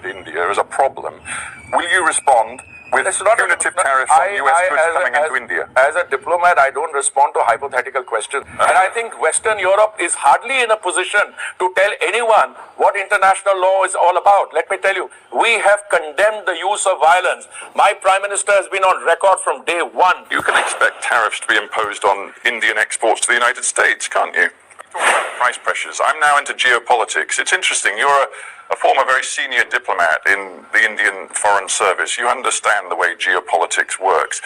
India as a problem, will you respond with punitive tariffs on US goods coming into India? As a diplomat, I don't respond to hypothetical questions. And I think Western Europe is hardly in a position to tell anyone what international law is all about. Let me tell you, we have condemned the use of violence. My Prime Minister has been on record from day one. You can expect tariffs to be imposed on Indian exports to the United States, can't you? Talking about price pressures. I'm now into geopolitics. It's interesting. You're a former very senior diplomat in the Indian Foreign Service. You understand the way geopolitics works.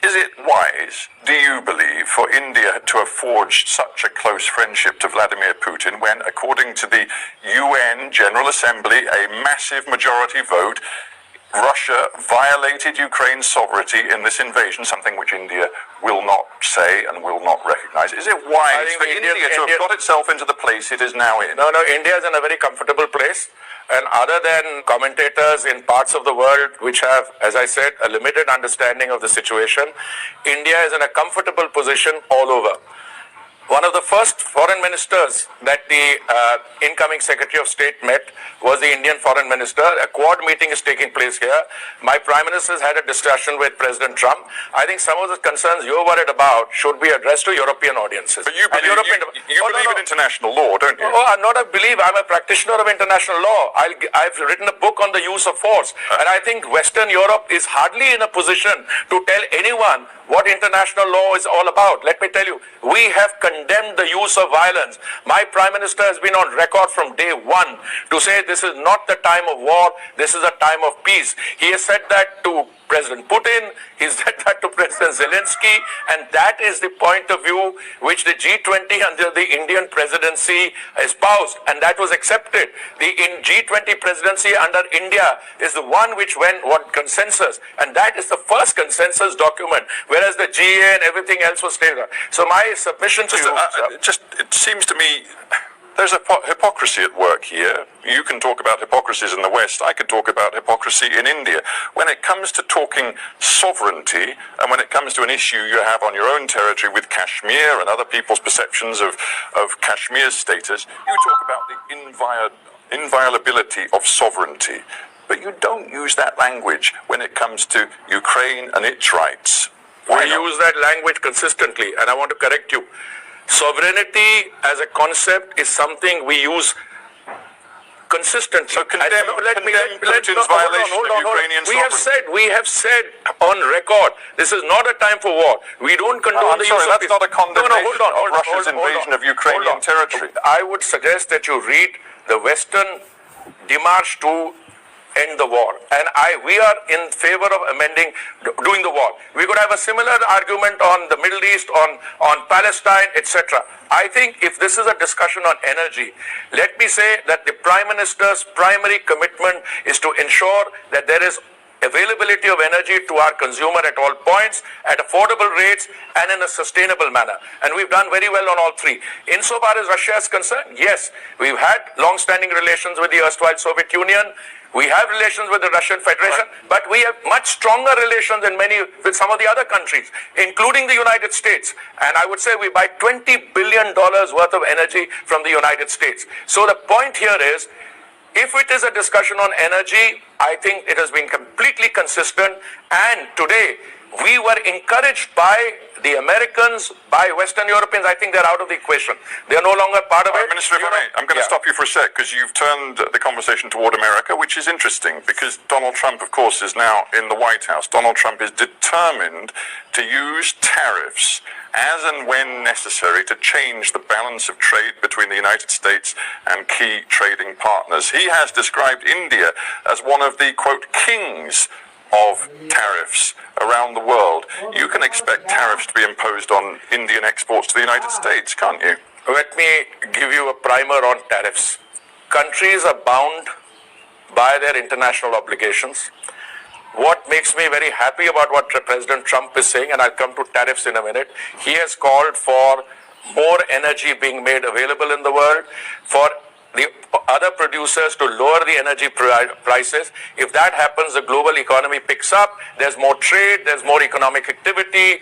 Is it wise, do you believe, for India to have forged such a close friendship to Vladimir Putin when, according to the UN General Assembly, a massive majority vote, Russia violated Ukraine's sovereignty in this invasion, something which India will not say and will not recognize? Is it wise for India to have got itself into the place it is now in? No, India is in a very comfortable place. And other than commentators in parts of the world which have, as I said, a limited understanding of the situation, India is in a comfortable position all over. One of the first foreign ministers that the incoming Secretary of State met was the Indian Foreign Minister. A Quad meeting is taking place here. My Prime Minister has had a discussion with President Trump. I think some of the concerns you're worried about should be addressed to European audiences. But you believe in international law, don't you? Oh, I'm not a believer. I'm a practitioner of international law. I've written a book on the use of force. And I think Western Europe is hardly in a position to tell anyone what international law is all about. Let me tell you, we have condemned the use of violence. My Prime Minister has been on record from day one to say this is not the time of war, this is a time of peace. He has said that to President Putin, he said that to President Zelensky, and that is the point of view which the G20 under the Indian presidency espoused, and that was accepted. The G20 presidency under India is the one which won consensus, and that is the first consensus document, whereas the GA and everything else was taken. So my submission to you... it seems to me... There's a hypocrisy at work here. You can talk about hypocrisies in the West. I could talk about hypocrisy in India. When it comes to talking sovereignty, and when it comes to an issue you have on your own territory with Kashmir and other people's perceptions of Kashmir's status, you talk about the inviolability of sovereignty. But you don't use that language when it comes to Ukraine and its rights. We use that language consistently, and I want to correct you. Sovereignty as a concept is something we use consistently. So condemn Putin's violation of Ukrainian sovereignty. We have said on record, this is not a time for war. We don't condone the use of that's not a condemnation of Russia's invasion of Ukrainian territory. I would suggest that you read the Western démarche to end the war, and we are in favor of doing the war. We could have a similar argument on the Middle East, on Palestine, etc. I think if this is a discussion on energy, let me say that the Prime Minister's primary commitment is to ensure that there is availability of energy to our consumer at all points, at affordable rates, and in a sustainable manner. And we've done very well on all three. Insofar as Russia is concerned, yes, we've had long-standing relations with the erstwhile Soviet Union. We have relations with the Russian Federation, but we have much stronger relations with some of the other countries, including the United States. And I would say we buy $20 billion worth of energy from the United States. So the point here is, if it is a discussion on energy, I think it has been completely consistent. And today, we were encouraged by the Americans, by Western Europeans. I think they're out of the equation. They're no longer part of it. Minister, I'm going to stop you for a sec, because you've turned the conversation toward America, which is interesting, because Donald Trump, of course, is now in the White House. Donald Trump is determined to use tariffs as and when necessary to change the balance of trade between the United States and key trading partners. He has described India as one of the, quote, kings of tariffs around the world. You can expect tariffs to be imposed on Indian exports to the United States, can't you? Let me give you a primer on tariffs. Countries are bound by their international obligations. What makes me very happy about what President Trump is saying, and I'll come to tariffs in a minute, he has called for more energy being made available in the world, for the other producers to lower the energy prices. If that happens, the global economy picks up, there's more trade, there's more economic activity,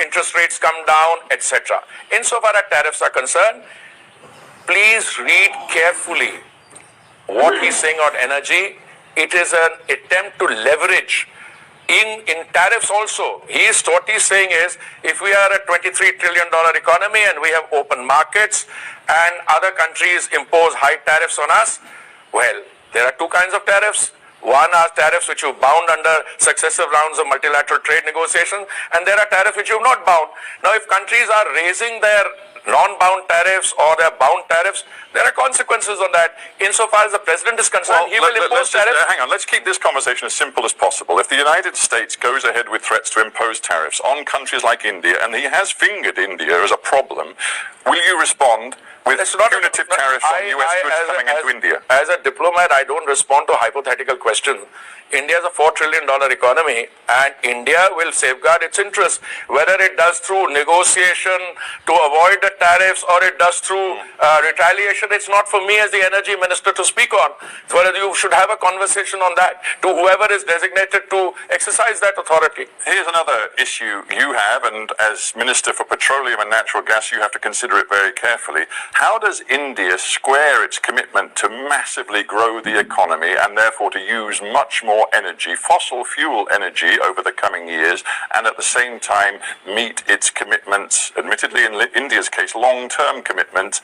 interest rates come down, etc. Insofar as tariffs are concerned, please read carefully what he's saying on energy. it is an attempt to leverage in tariffs also. What he's saying is, if we are a $23 trillion economy and we have open markets and other countries impose high tariffs on us, well, there are two kinds of tariffs. One are tariffs which you bound under successive rounds of multilateral trade negotiations, and there are tariffs which you have not bound. Now, if countries are raising their non-bound tariffs or their bound tariffs, there are consequences on that. Insofar as the president is concerned, he will impose tariffs. Hang on, let's keep this conversation as simple as possible. If the United States goes ahead with threats to impose tariffs on countries like India, and he has fingered India as a problem, will you respond with punitive tariffs on US goods coming into India? As a diplomat, I don't respond to hypothetical questions. India is a $4 trillion economy, and India will safeguard its interests, whether it does through negotiation to avoid the tariffs or it does through retaliation. It's not for me as the energy minister to speak on. Whether you should have a conversation on that to whoever is designated to exercise that authority. Here's another issue you have, and as Minister for Petroleum and Natural Gas, you have to consider it very carefully. How does India square its commitment to massively grow the economy and therefore to use much more energy, fossil fuel energy, over the coming years, and at the same time meet its commitments, admittedly in India's case, long-term commitments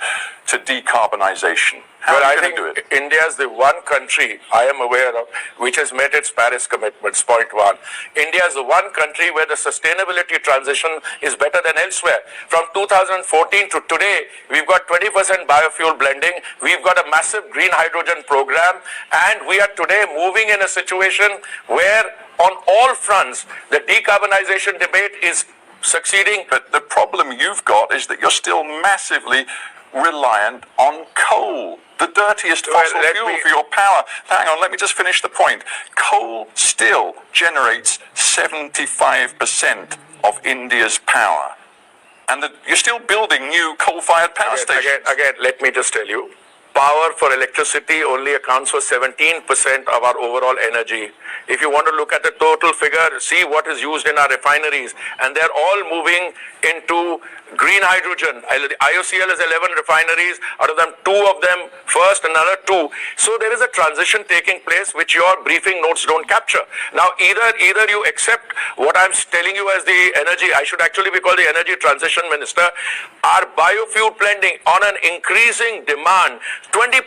to decarbonisation? How are you going to do it? India is the one country I am aware of which has met its Paris commitments, point one. India is the one country where the sustainability transition is better than elsewhere. From 2014 to today, we've got 20% biofuel blending, we've got a massive green hydrogen program, and we are today moving in a situation where on all fronts, the decarbonization debate is succeeding. But the problem you've got is that you're still massively reliant on coal, the dirtiest fossil fuel for your power. Hang on, let me just finish the point. Coal still generates 75% of India's power. And you're still building new coal-fired power stations. Again, let me just tell you, power for electricity only accounts for 17% of our overall energy. If you want to look at the total figure, see what is used in our refineries, and they're all moving into green hydrogen. IOCL has 11 refineries, out of them 2 of them first, another 2. So there is a transition taking place which your briefing notes don't capture. Now either you accept what I'm telling you as the energy, I should actually be called the energy transition minister, our biofuel blending on an increasing demand, 20%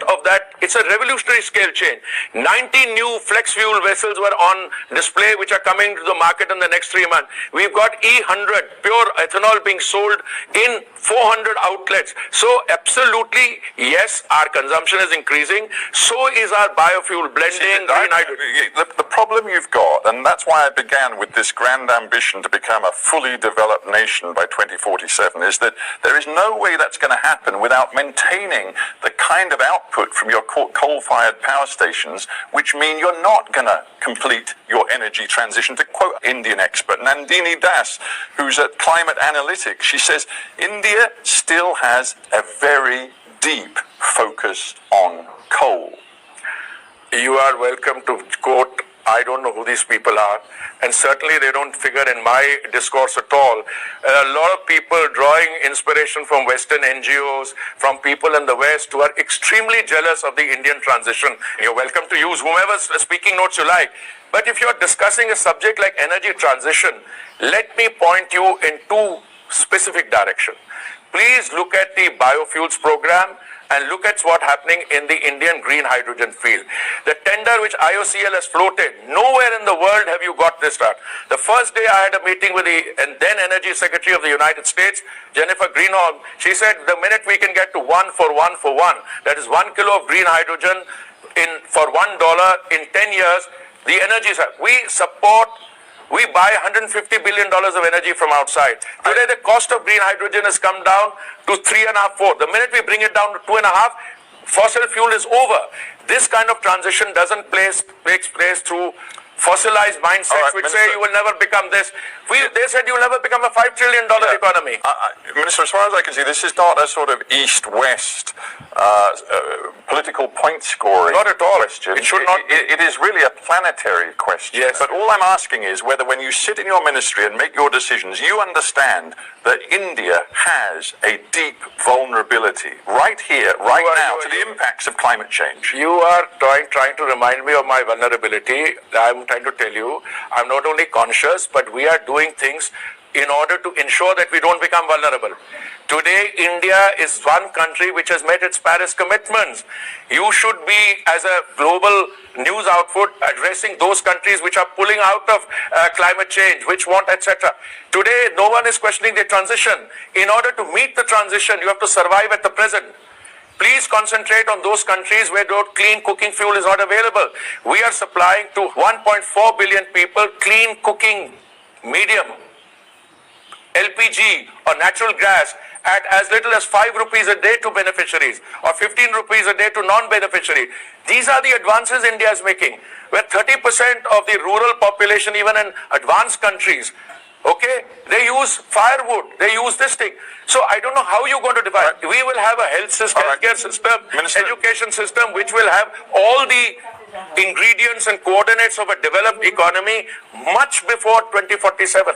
of that, it's a revolutionary scale change. 90 new flex fuel vessels were on display which are coming to the market in the next 3 months. We've got E100 pure ethanol being sold in 400 outlets. So absolutely, yes, our consumption is increasing. So is our biofuel blending. The problem you've got, and that's why I began with this grand ambition to become a fully developed nation by 2047, is that there is no way that's going to happen without maintaining the kind of output from your coal-fired power stations, which mean you're not going to complete your energy transition. To quote Indian expert Nandini Das, who's at Climate Analytics, she says, India still has a very deep focus on coal. You are welcome to quote, I don't know who these people are, and certainly they don't figure in my discourse at all. A lot of people drawing inspiration from Western NGOs, from people in the West who are extremely jealous of the Indian transition. You're welcome to use whomever speaking notes you like. But if you're discussing a subject like energy transition, let me point you in 2 specific directions. Please look at the biofuels program and look at what's happening in the Indian green hydrogen field. The tender which IOCL has floated, nowhere in the world have you got this done. The first day I had a meeting with the then Energy Secretary of the United States, Jennifer Greenhalgh. She said the minute we can get to 1 for 1 for 1, that is 1 kilo of green hydrogen for $1 in 10 years, the energy side. We buy $150 billion of energy from outside. Today, the cost of green hydrogen has come down to 3.5, 4. The minute we bring it down to 2.5, fossil fuel is over. This kind of transition doesn't takes place through fossilized mindsets All right, which Minister. say you will never become this. They said you will never become a $5 trillion economy. Minister, as far as I can see, this is not a sort of east-west political point scoring. Not at all. Question. It should not. It is really a planetary question. Yes. But all I'm asking is whether, when you sit in your ministry and make your decisions, you understand that India has a deep vulnerability right here, right now, to the impacts of climate change. You are trying to remind me of my vulnerability. I'm trying to tell you, I'm not only conscious, but we are doing things in order to ensure that we don't become vulnerable. Today, India is one country which has met its Paris commitments. You should be, as a global news output, addressing those countries which are pulling out of climate change, which want, etc. Today, no one is questioning the transition. In order to meet the transition, you have to survive at the present. Please concentrate on those countries where clean cooking fuel is not available. We are supplying to 1.4 billion people clean cooking medium, LPG or natural gas at as little as 5 rupees a day to beneficiaries or 15 rupees a day to non-beneficiary. These are the advances India is making, where 30% of the rural population, even in advanced countries, okay, they use firewood, they use this thing. So I don't know how you're going to divide. Right. We will have a health system, healthcare system, Minister, education system, which will have all the ingredients and coordinates of a developed economy much before 2047.